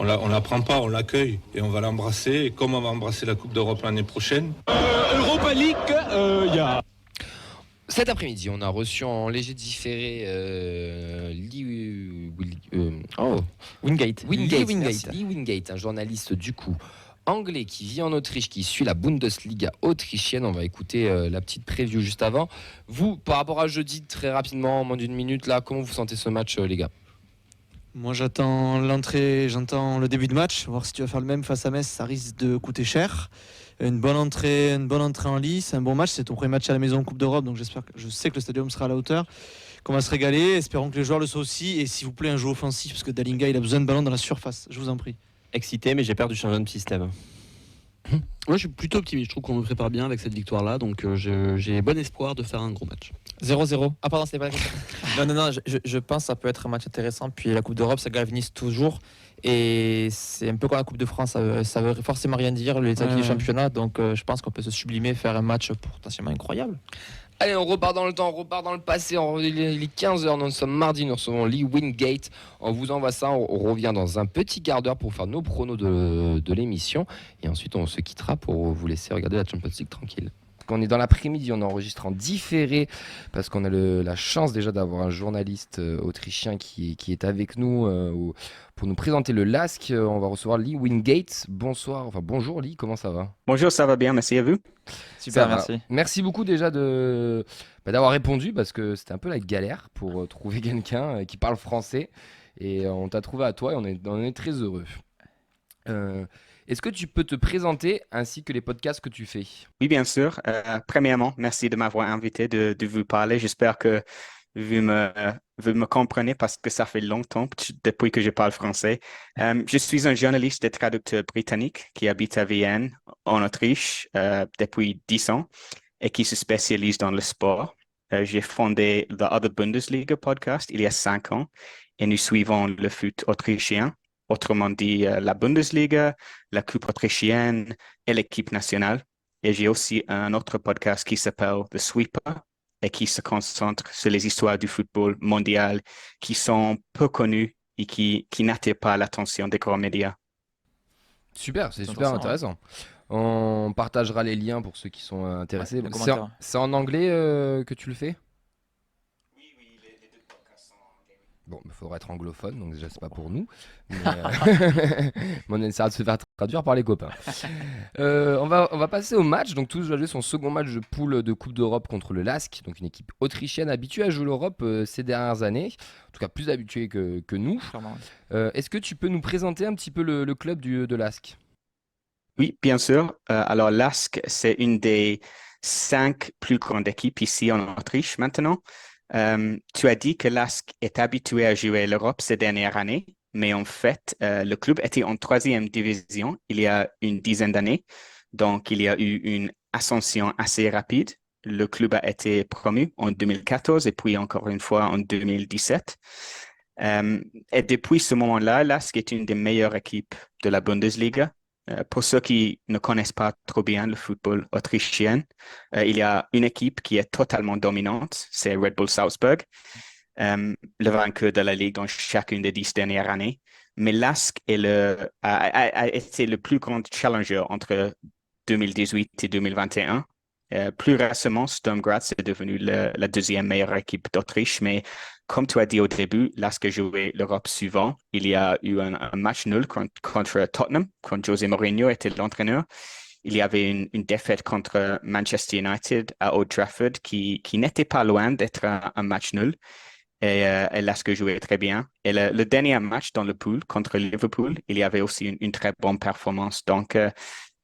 on la prend pas, on l'accueille et on va l'embrasser. Et comme on va embrasser la Coupe d'Europe l'année prochaine. Europa League, il y a... Cet après-midi, on a reçu en léger différé Wingate. Lee Wingate, un journaliste du coup anglais qui vit en Autriche, qui suit la Bundesliga autrichienne. On va écouter la petite preview juste avant. Vous, par rapport à jeudi, très rapidement, en moins d'une minute, là, comment vous sentez ce match, les gars? Moi, j'attends le début de match, voir si tu vas faire le même face à Metz, ça risque de coûter cher. Une bonne entrée en lice, c'est un bon match, c'est ton premier match à la maison en Coupe d'Europe, donc je sais que le stadium sera à la hauteur, qu'on va se régaler, espérons que les joueurs le soient aussi, et s'il vous plaît un jeu offensif, parce que Dalinga il a besoin de ballon dans la surface, je vous en prie. Excité, mais j'ai peur du changement de système. Moi, je suis plutôt optimiste. Je trouve qu'on nous prépare bien avec cette victoire-là. Donc, j'ai bon espoir de faire un gros match. 0-0. Ah, pardon, c'était pas la question. Non, je pense que ça peut être un match intéressant. Puis la Coupe d'Europe, ça galvanise toujours. Et c'est un peu comme la Coupe de France. Ça veut forcément rien dire, les acquis du championnat. Donc, je pense qu'on peut se sublimer, faire un match potentiellement incroyable. Allez, on repart dans le temps, on repart dans le passé. Il est 15h, nous sommes mardi, nous recevons Lee Wingate. On vous envoie ça, on revient dans un petit quart d'heure pour faire nos pronos de l'émission. Et ensuite, on se quittera pour vous laisser regarder la Champions League tranquille. On est dans l'après-midi, on enregistre en différé parce qu'on a la chance déjà d'avoir un journaliste autrichien qui est avec nous pour nous présenter le LASK. On va recevoir Lee Wingate. Bonjour Lee, comment ça va? Bonjour, ça va bien, merci à vous. Super, merci. Merci beaucoup déjà d'avoir répondu parce que c'était un peu la galère pour trouver quelqu'un qui parle français et on t'a trouvé à toi et on est très heureux. Est-ce que tu peux te présenter ainsi que les podcasts que tu fais? Oui, bien sûr. Premièrement, merci de m'avoir invité de vous parler. J'espère que vous me comprenez parce que ça fait longtemps depuis que je parle français. Je suis un journaliste et traducteur britannique qui habite à Vienne, en Autriche, depuis 10 ans et qui se spécialise dans le sport. J'ai fondé The Other Bundesliga podcast il y a 5 ans et nous suivons le foot autrichien. Autrement dit, la Bundesliga, la Coupe autrichienne et l'équipe nationale. Et j'ai aussi un autre podcast qui s'appelle The Sweeper et qui se concentre sur les histoires du football mondial qui sont peu connues et qui n'attirent pas l'attention des grands médias. Super, c'est super intéressant. On partagera les liens pour ceux qui sont intéressés. C'est en anglais que tu le fais? Bon, il faudra être anglophone, donc déjà c'est pas pour nous. Mais, on essaiera de se faire traduire par les copains. On va passer au match. Donc tous jouer son second match de poule de Coupe d'Europe contre le LASK, donc une équipe autrichienne habituée à jouer l'Europe ces dernières années, en tout cas plus habituée que nous. Est-ce que tu peux nous présenter un petit peu le club de LASK? Oui, bien sûr. Alors LASK, c'est une des 5 plus grandes équipes ici en Autriche maintenant. Tu as dit que LASK est habitué à jouer l'Europe ces dernières années, mais en fait, le club était en 3e division il y a une dizaine d'années. Donc, il y a eu une ascension assez rapide. Le club a été promu en 2014 et puis encore une fois en 2017. Et depuis ce moment-là, LASK est une des meilleures équipes de la Bundesliga. Pour ceux qui ne connaissent pas trop bien le football autrichien, il y a une équipe qui est totalement dominante, c'est Red Bull Salzburg, le vainqueur de la Ligue dans chacune des 10 dernières années. Mais LASK a été le plus grand challenger entre 2018 et 2021. Plus récemment, Sturm Graz est devenu la deuxième meilleure équipe d'Autriche, mais comme tu as dit au début, LASK a joué l'Europe souvent. Il y a eu un match nul contre Tottenham, quand José Mourinho était l'entraîneur. Il y avait une défaite contre Manchester United à Old Trafford qui n'était pas loin d'être un match nul. Et LASK jouait très bien. Et le dernier match dans le pool contre Liverpool, il y avait aussi une très bonne performance. Donc,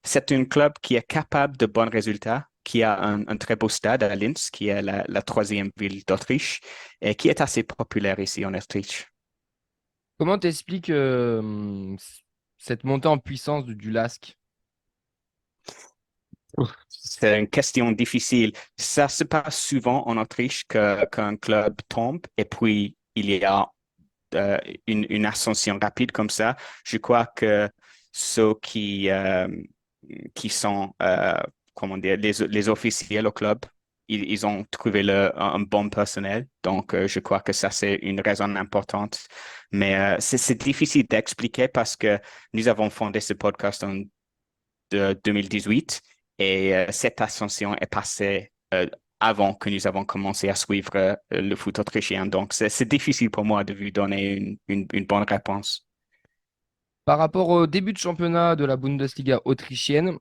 c'est un club qui est capable de bons résultats, qui a un très beau stade à Linz, qui est la 3e ville d'Autriche, et qui est assez populaire ici en Autriche. Comment t'expliques cette montée en puissance du LASK? C'est une question difficile. Ça se passe souvent en Autriche qu'un club tombe et puis il y a une ascension rapide comme ça. Je crois que ceux qui sont comment dire, les officiels au club ils ont trouvé un bon personnel. Donc, je crois que ça, c'est une raison importante. Mais c'est difficile d'expliquer parce que nous avons fondé ce podcast en 2018 et cette ascension est passée avant que nous avons commencé à suivre le foot autrichien. Donc, c'est difficile pour moi de vous donner une bonne réponse. Par rapport au début de championnat de la Bundesliga autrichienne,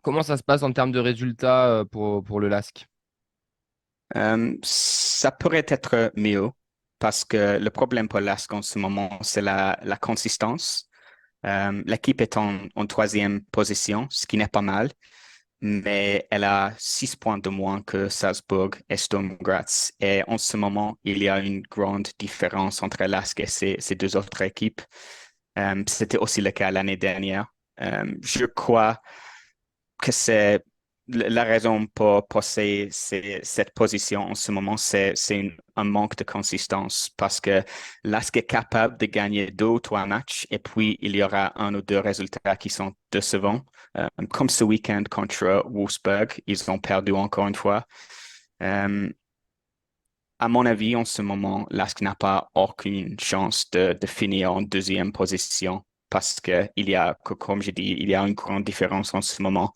comment ça se passe en termes de résultats pour le LASK? Ça pourrait être mieux parce que le problème pour l'ASK en ce moment, c'est la consistance. L'équipe est en troisième position, ce qui n'est pas mal, mais elle a 6 points de moins que Salzbourg et Sturm Graz. Et en ce moment, il y a une grande différence entre l'ASK et ces deux autres équipes. C'était aussi le cas l'année dernière. Je crois que c'est la raison pour cette position en ce moment, c'est un manque de consistance parce que l'ASK est capable de gagner 2 ou 3 matchs et puis il y aura 1 ou 2 résultats qui sont décevants. Comme ce week-end contre Wolfsburg, ils ont perdu encore une fois. À mon avis, en ce moment, l'ASK n'a pas aucune chance de finir en deuxième position parce que comme je dis, il y a une grande différence en ce moment.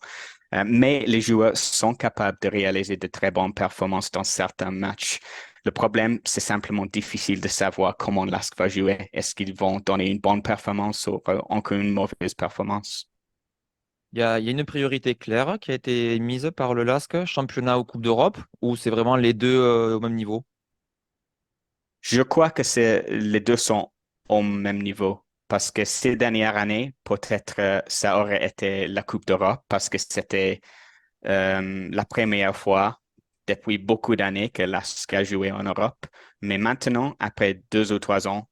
Mais les joueurs sont capables de réaliser de très bonnes performances dans certains matchs. Le problème, c'est simplement difficile de savoir comment l'ASK va jouer. Est-ce qu'ils vont donner une bonne performance ou encore une mauvaise performance? Il y a une priorité claire qui a été mise par le LASK, championnat ou Coupe d'Europe, ou c'est vraiment les deux au même niveau? Je crois que les deux sont au même niveau. Parce que ces dernières années, peut-être ça aurait été la Coupe d'Europe parce que c'était la première fois depuis beaucoup d'années que l'ASK a joué en Europe. Mais maintenant, après 2 ou 3 ans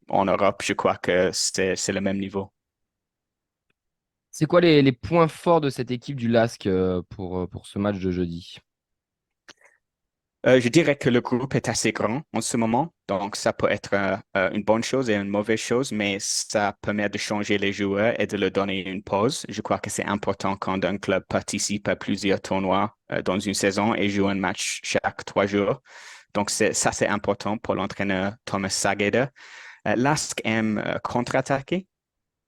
en Europe, je crois que c'est le même niveau. C'est quoi les points forts de cette équipe du LASK pour ce match de jeudi? Je dirais que le groupe est assez grand en ce moment, donc ça peut être une bonne chose et une mauvaise chose, mais ça permet de changer les joueurs et de leur donner une pause. Je crois que c'est important quand un club participe à plusieurs tournois dans une saison et joue un match chaque 3 jours. Donc ça, c'est important pour l'entraîneur Thomas Sageder. Lask aime contre-attaquer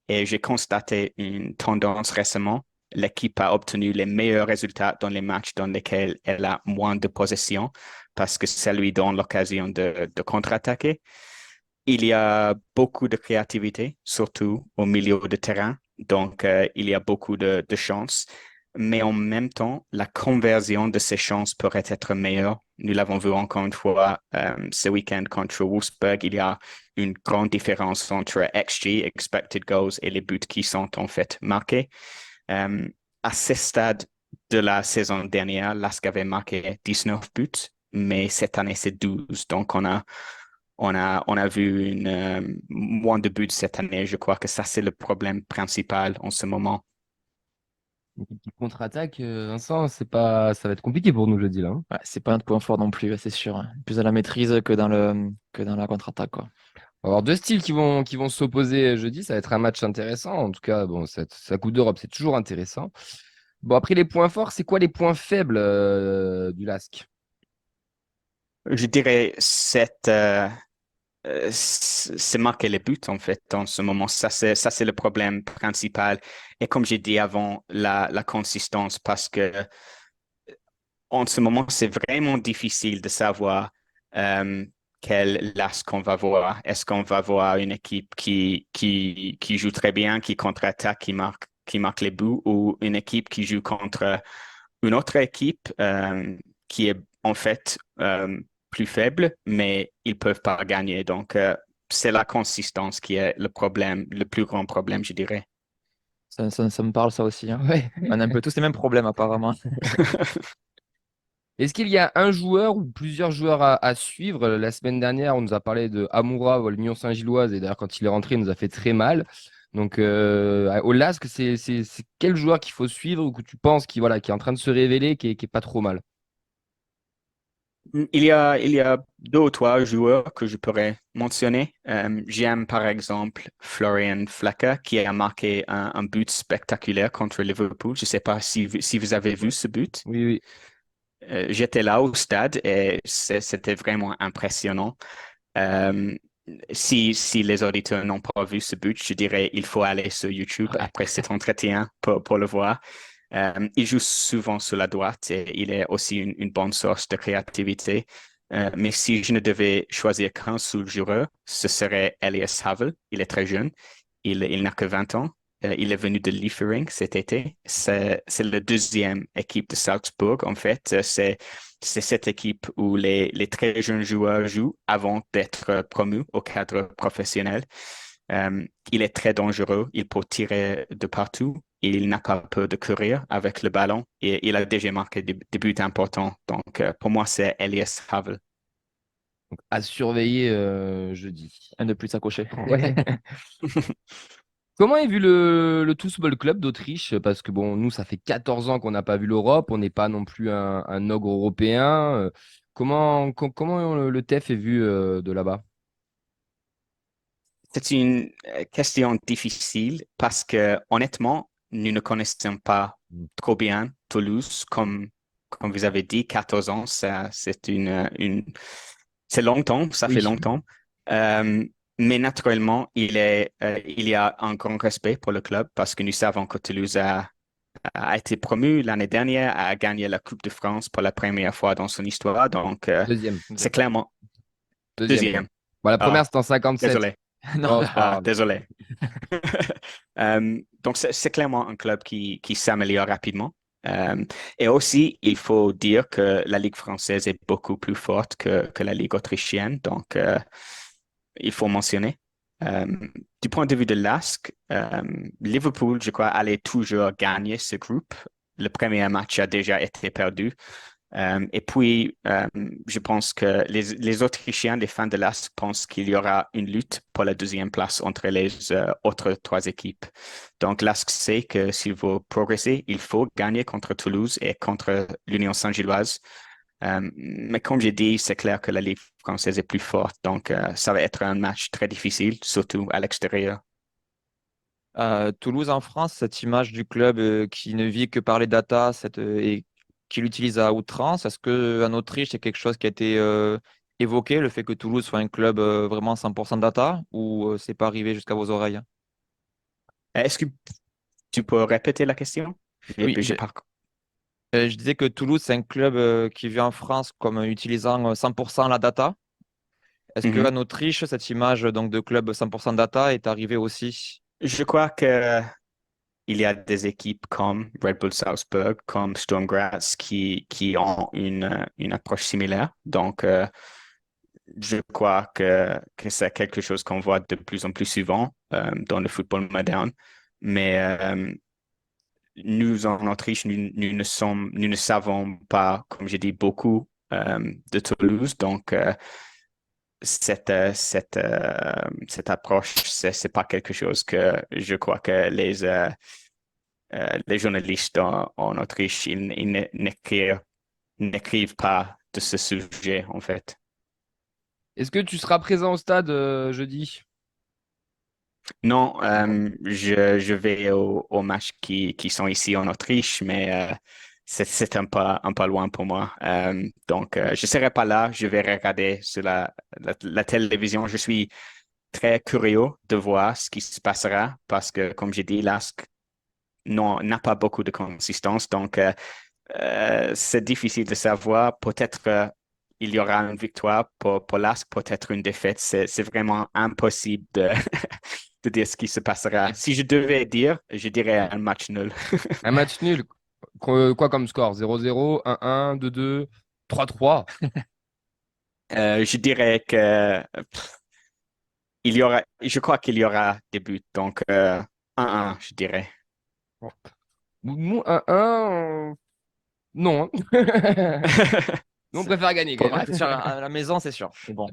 et j'ai constaté une tendance récemment. L'équipe a obtenu les meilleurs résultats dans les matchs dans lesquels elle a moins de possession parce que ça lui donne l'occasion de contre-attaquer. Il y a beaucoup de créativité, surtout au milieu de terrain. Donc, il y a beaucoup de chances. Mais en même temps, la conversion de ces chances pourrait être meilleure. Nous l'avons vu encore une fois ce week-end contre Wolfsburg. Il y a une grande différence entre XG, expected goals, et les buts qui sont en fait marqués. À ce stade de la saison dernière, l'ASK avait marqué 19 buts, mais cette année, c'est 12. Donc, on a vu moins de buts cette année. Je crois que ça, c'est le problème principal en ce moment. Qui contre-attaque, Vincent, ça va être compliqué pour nous jeudi là, hein. Ouais, c'est pas notre point fort non plus, c'est sûr. Plus à la maîtrise que dans la contre-attaque, quoi. On va avoir 2 styles qui vont s'opposer jeudi. Ça va être un match intéressant. En tout cas, bon, sa Coupe d'Europe, c'est toujours intéressant. Bon, après les points forts, c'est quoi les points faibles du LASK? Je dirais c'est marquer les buts en fait en ce moment. Ça, c'est le problème principal. Et comme j'ai dit avant, la consistance parce que en ce moment, c'est vraiment difficile de savoir quel LASK on va voir. Est-ce qu'on va voir une équipe qui joue très bien, qui contre-attaque, qui marque les buts, ou une équipe qui joue contre une autre équipe qui est en fait plus faible, mais ils peuvent pas gagner. Donc, c'est la consistance qui est le problème, le plus grand problème, je dirais. Ça me parle, ça aussi, hein. Ouais. On a un peu tous les mêmes problèmes, apparemment. Est-ce qu'il y a un joueur ou plusieurs joueurs à suivre? La semaine dernière, on nous a parlé de Amoura ou l'Union Saint-Gilloise, et d'ailleurs, quand il est rentré, il nous a fait très mal. Donc, au LASK, c'est quel joueur qu'il faut suivre ou que tu penses qui est en train de se révéler, qui est pas trop mal? Il y a 2 ou 3 joueurs que je pourrais mentionner. J'aime par exemple Florian Flecker qui a marqué un but spectaculaire contre Liverpool. Je ne sais pas si vous avez vu ce but. Oui, oui. j'étais là au stade et c'était vraiment impressionnant. Euh, si les auditeurs n'ont pas vu ce but, je dirais il faut aller sur YouTube après cet entretien pour le voir. Il joue souvent sur la droite et il est aussi une bonne source de créativité. Mais si je ne devais choisir qu'un seul joueur, ce serait Elias Havel. Il est très jeune. Il n'a que 20 ans. Il est venu de Liefering cet été. C'est la deuxième équipe de Salzbourg. En fait, c'est cette équipe où les très jeunes joueurs jouent avant d'être promus au cadre professionnel. Il est très dangereux. Il peut tirer de partout. Il n'a pas peur de courir avec le ballon et il a déjà marqué des buts importants. Donc, pour moi, c'est Elias Havel. À surveiller jeudi. Un de plus à cocher. Ouais. Comment est vu le TuS Football Club d'Autriche? Parce que bon, nous, ça fait 14 ans qu'on n'a pas vu l'Europe. On n'est pas non plus un ogre européen. Comment le TEF est vu de là-bas? C'est une question difficile parce que, honnêtement, nous ne connaissons pas trop bien Toulouse. Comme vous avez dit, 14 ans, c'est longtemps, ça Oui. fait longtemps. Mais naturellement, il y a un grand respect pour le club parce que nous savons que Toulouse a été promu l'année dernière, a gagné la Coupe de France pour la première fois dans son histoire. Donc, Deuxième. c'est clairement Deuxième. Bon, la première, c'était en 57. désolé. Non, c'est pas grave. Désolé. Donc, c'est clairement un club qui s'améliore rapidement. Et aussi, il faut dire que la Ligue française est beaucoup plus forte que la Ligue autrichienne. Donc, il faut mentionner. Du point de vue de l'ASC, Liverpool, je crois, allait toujours gagner ce groupe. Le premier match a déjà été perdu. Et puis, je pense que les Autrichiens, les fans de l'ASC, pensent qu'il y aura une lutte pour la deuxième place entre les autres trois équipes. Donc, l'ASC sait que s'il veut progresser, il faut gagner contre Toulouse et contre l'Union Saint-Gilloise. Mais comme j'ai dit, c'est clair que la Ligue française est plus forte. Donc, ça va être un match très difficile, surtout à l'extérieur. Toulouse en France, cette image du club qui ne vit que par les data et qui l'utilise à outrance, est-ce qu'en Autriche, c'est quelque chose qui a été évoqué, le fait que Toulouse soit un club vraiment 100% data, ou c'est pas arrivé jusqu'à vos oreilles? Est-ce que tu peux répéter la question? Oui, je disais que Toulouse, c'est un club qui vit en France comme utilisant 100% la data. Est-ce Mhm. qu'en Autriche, cette image donc, de club 100% data est arrivée aussi? Je crois que il y a des équipes comme Red Bull Salzburg, comme Sturm Graz qui ont une approche similaire. Donc, je crois que c'est quelque chose qu'on voit de plus en plus souvent dans le football moderne. Mais nous, en Autriche, nous ne savons pas, comme j'ai dit, beaucoup de Toulouse. Donc, cette approche, c'est pas quelque chose que je crois que les journalistes en Autriche, ils n'écrivent pas de ce sujet, en fait. Est-ce que tu seras présent au stade jeudi? Non, je vais aux matchs qui sont ici en Autriche, mais c'est un peu loin pour moi. Donc, je ne serai pas là. Je vais regarder sur la télévision. Je suis très curieux de voir ce qui se passera parce que, comme j'ai dit, l'ASC n'a pas beaucoup de consistance. Donc, c'est difficile de savoir. Peut-être il y aura une victoire pour l'ASC, peut-être une défaite. C'est vraiment impossible de dire ce qui se passera. Si je devais dire, je dirais un match nul. Un match nul. Quoi comme score? 0-0, 1-1, 2-2, 3-3. Je dirais que je crois qu'il y aura des buts. Donc, 1-1, je dirais. Nous, 1-1, non. Nous, on préfère gagner quand Ouais, même. c'est sûr, à la maison, c'est sûr. Mais bon,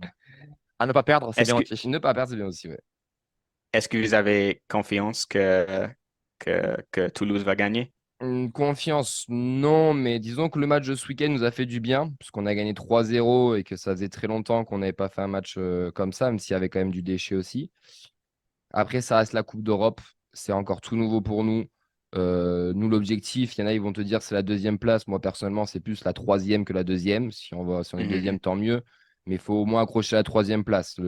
à ne pas perdre, c'est bien aussi. Ne pas perdre, c'est bien aussi. Ouais. Est-ce que vous avez confiance que Toulouse va gagner? Confiance, non, mais disons que le match de ce week-end nous a fait du bien, puisqu'on a gagné 3-0 et que ça faisait très longtemps qu'on n'avait pas fait un match comme ça, même s'il y avait quand même du déchet aussi. Après, ça reste la Coupe d'Europe, c'est encore tout nouveau pour nous. Nous, l'objectif, il y en a, ils vont te dire c'est la 2e place. Moi, personnellement, c'est plus la 3e que la 2e. Si on est 2e, tant mieux. Mais il faut au moins accrocher la 3e place.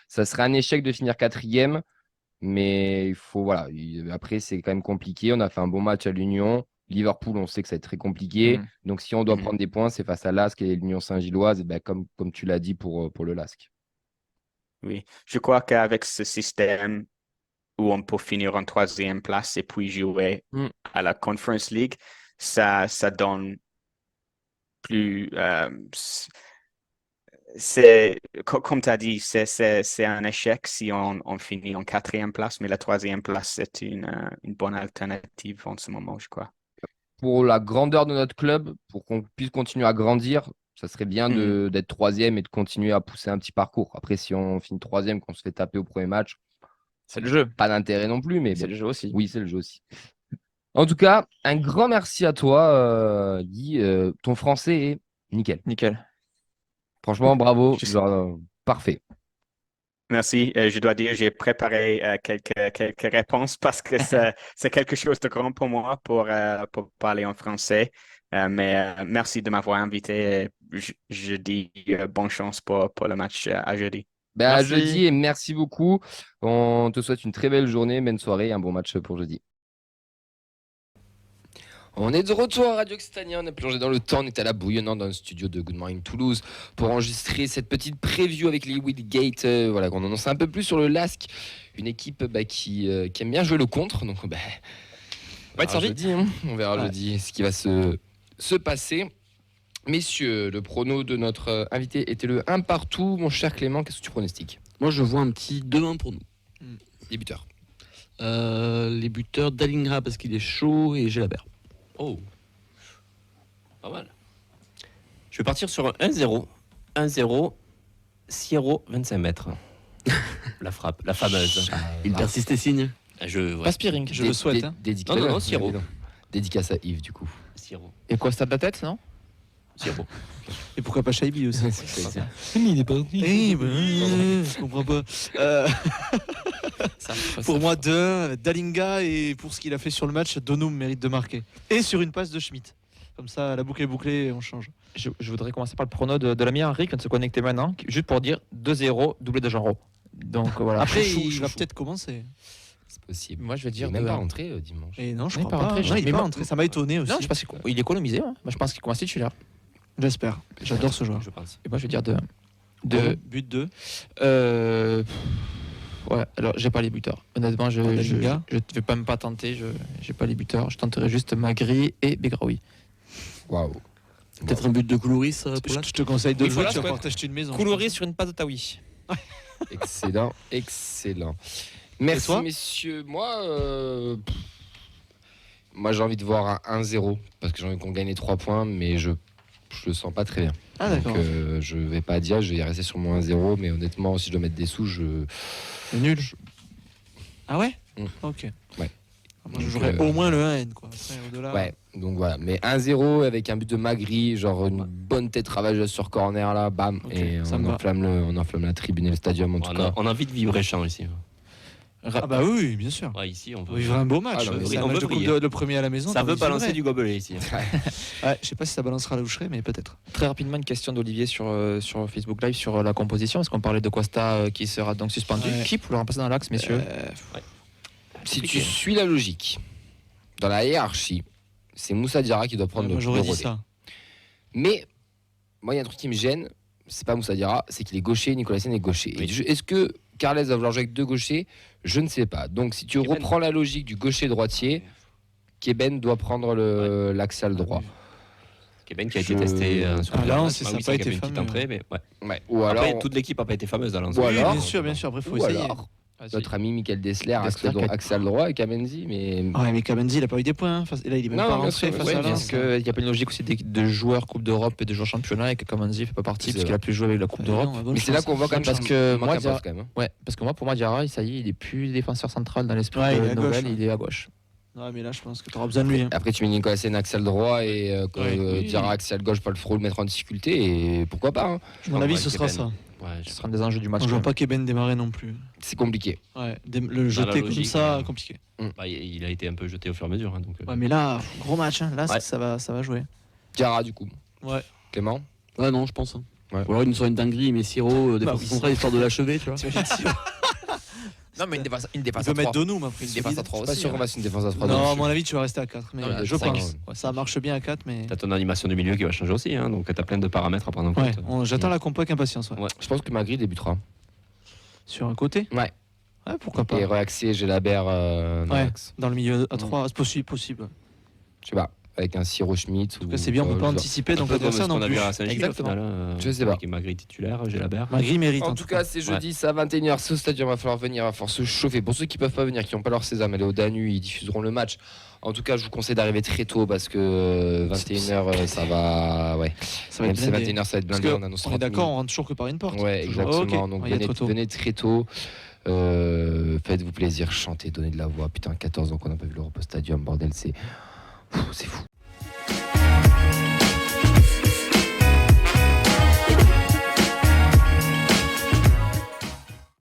Ça serait un échec de finir 4e. Mais il faut, voilà. Après, c'est quand même compliqué. On a fait un bon match à l'Union. Liverpool, on sait que ça va être très compliqué. Donc, si on doit prendre des points, c'est face à l'ASC et l'Union Saint-Gilloise, comme tu l'as dit pour le LASK. Oui, je crois qu'avec ce système où on peut finir en 3e place et puis jouer à la Conference League, ça donne plus... comme tu as dit, c'est un échec si on finit en 4e place, mais la 3e place, c'est une bonne alternative en ce moment, je crois. Pour la grandeur de notre club, pour qu'on puisse continuer à grandir, ça serait bien d'être 3e et de continuer à pousser un petit parcours. Après, si on finit 3e, qu'on se fait taper au premier match, c'est le jeu. Pas d'intérêt non plus, mais c'est le jeu aussi. Oui, c'est le jeu aussi. En tout cas, un grand merci à toi, Guy. Ton français est nickel. Nickel. Franchement, bravo. Parfait. Merci. Je dois dire, j'ai préparé quelques réponses parce que c'est quelque chose de grand pour moi pour parler en français. Mais merci de m'avoir invité. Je dis bonne chance pour le match à jeudi. À jeudi et merci beaucoup. On te souhaite une très belle journée, bonne soirée et un bon match pour jeudi. On est de retour à Radio Occitania, on est plongé dans le temps, on est à la bouillonnante dans le studio de Good Morning Toulouse pour enregistrer cette petite preview avec les Wheatgate, voilà, qu'on annonce un peu plus sur le LASK, une équipe qui aime bien jouer le contre, donc on verra jeudi, on verra jeudi ce qui va se passer. Messieurs, le prono de notre invité était le 1 partout, mon cher Clément, qu'est-ce que tu pronostiques? Moi, je vois un petit 2-1 pour nous. Les buteurs. Les buteurs, Dalingra parce qu'il est chaud et Gelabert. Oh, pas mal. Je vais partir sur un 1-0. 1-0, Sierro, 25 mètres. La frappe, la fameuse. Il persiste et signe. Pas Spearing, je le souhaite. Non, Sierro. Dédicace à Yves, du coup. Sierro. Et quoi, stade de la tête, non? Sierro. Et pourquoi pas Shaibi aussi? Il est pas. Je comprends pas. Pour moi, 2-1, Dalinga, et pour ce qu'il a fait sur le match, Donum mérite de marquer. Et sur une passe de Schmitt. Comme ça, la boucle est bouclée et on change. Je voudrais commencer par le prono de l'ami Henri qui vient de se connecter maintenant, juste pour dire 2-0, doublé de Jean-Ro. Donc voilà. Après, il va peut-être commencer. C'est possible. Moi, je vais dire. Il n'est même pas rentré dimanche. Et non, je Il est crois pas pas. rentré, Non, il mais est pas moi- rentré. Ça m'a étonné aussi. Non, je pense qu'il est économisé. Moi, je pense qu'il commence titulaire. J'espère. J'adore ce joueur. Je pense. Et moi, je vais dire 2-1. But 2. Ouais, alors j'ai pas les buteurs. Honnêtement, je Dalinga. vais pas me tenter. J'ai pas les buteurs. Je tenterai juste Magri et Begraoui. Waouh. Peut-être un but de Koulouris pour là. Je te conseille de Oui, le jouer, voilà, tu vas je pouvoir t'acheter une maison. Koulouri sur une passe de Taoui. Excellent, excellent. Merci, toi messieurs. Moi, j'ai envie de voir un 1-0 parce que j'ai envie qu'on gagne les 3 points, mais je le sens pas très bien. Ah, d'accord. Donc, je vais pas dire, je vais y rester sur mon 1-0, mais honnêtement, si je dois mettre des sous, Nul. Ah ouais Mm. Ok. Ouais. Moi, je Donc, jouerais au moins le 1N, quoi. Après, au-delà. Ouais, donc voilà. Mais 1-0 avec un but de Magri, genre une bonne tête ravageuse sur corner, là, bam. Ok, et ça on me va. enflamme la tribune et le stadium, en tout cas. On a envie de vivre champ ici. Ah bah oui, bien sûr. Ouais, ici, on On peut. vivre un beau match. Ah, non, mais C'est un on match veut de coupe briller. le premier à la maison. Ça t'as veut envie de balancer vibrer. du gobelet ici. Ouais, je sais pas si ça balancera la Houcheray, mais peut-être. Très rapidement, une question d'Olivier sur Facebook Live sur la composition. Est-ce qu'on parlait de Costa qui sera donc suspendu? Ouais. Qui pour le remplacer dans l'axe, messieurs? Si tu suis la logique, dans la hiérarchie, c'est Moussa Diarra qui doit prendre Moi, le j'aurais dit relais. ça. Mais moi, il y a un truc qui me gêne, c'est pas Moussa Diarra, c'est qu'il est gaucher, Nicolas Sène est gaucher. Oui. Et est-ce que Carles va vouloir jouer avec 2 gauchers? Je ne sais pas. Donc, si tu Keben. reprends la logique du gaucher-droitier, Keben doit prendre l'axial droit. Keben qui a été testé sur Ah, le Lens, match. ça a oui, pas ça a été une petite fameux. entrée, mais ouais. Ouais. Ou alors, Après, toute l'équipe n'a pas été fameuse à Lens. Ou Oui, alors- bien sûr, bien sûr. Après, faut ou essayer. alors notre ami Michael Dessler, Dessler axial droit, et Kamenzi, mais Ouais, mais Kamenzi, il a pas eu des points. Et là, il est même Non, pas bien rentré sûr, face ouais, à bien Lens. Est-ce qu'il n'y a pas une logique aussi de joueurs Coupe d'Europe et de joueurs championnat et que Kamanzi ne fait pas partie C'est parce qu'il vrai. a plus joué avec la Coupe d'Europe? mais c'est là qu'on voit quand même Parce qu'il que manque moi, un poste, quand même. Ouais, parce que moi, pour moi, Diarra, ça y est, il est plus défenseur central dans l'esprit Ouais, il est de à Noël, gauche, il est à gauche. Ouais, mais là, je pense que tu auras besoin de lui. Hein. Après, tu mets Nicolas Sène axial droit et Oui. Diarra axial gauche, pas le trop le mettre en difficulté, et pourquoi pas. Hein. À mon avis, ce Ouais, sera Keben. ça. Ce sera des enjeux du match. On quand joue même. pas Keben démarrer non plus. C'est compliqué. Ouais, le jeter comme logique, ça, compliqué. Bah, il a été un peu jeté au fur et à mesure. Hein, donc, Ouais, mais là, gros match. Hein. Là, Ouais. ça va jouer. Diarra, du coup. Ouais. Clément. Ouais, non, je pense. Hein. Ouais. Ou alors il nous sort une dinguerie, mais Siro, Bah défense oui. centrale, histoire de l'achever, tu vois. Non, mais une défense Il à peut mettre 3. Donoum après. Une défense à 3 Je suis pas aussi. sûr qu'on fasse une défense à 3. Non, à mon avis, tu vas rester à 4. Mais Non, mais je cinq, pense. Ouais, ça marche bien à 4, mais. T'as ton animation du milieu qui va changer aussi, hein, donc t'as plein de paramètres à prendre en Ouais, compte. j'attends la compo avec impatience. Ouais. Ouais. Je pense que Magri débutera. Sur un côté. Ouais. Ouais, pourquoi pas. Et Reaxé, Gélabert dans Ouais. l'axe. Dans le milieu à 3, c'est possible. Je sais pas. Avec un Siro Schmidt. En tout cas, c'est bien, on peut pas anticiper, donc l'adversaire non plus. Exactement. Je sais pas. Avec Magri titulaire, Gélabert. Magri mérite. En tout cas, c'est jeudi, c'est à 21h, c'est au stadium, il va falloir venir, il va falloir se chauffer. Pour ceux qui peuvent pas venir, qui n'ont pas leur sésame, aller au Danu, ils diffuseront le match. En tout cas, je vous conseille d'arriver très tôt parce que 21h, ça va. Ouais. Ça va Même être si blindé. 21h, ça va être Parce blindé. que On annonce on est 30 000. d'accord, on rentre toujours que par une porte. Ouais, Toujours. exactement. Ok, Donc on va y être tôt. venez très tôt. Faites-vous plaisir, chantez, donnez de la voix. Putain, 14 ans qu'on n'a pas vu l'Europe au stadium, bordel, c'est fou.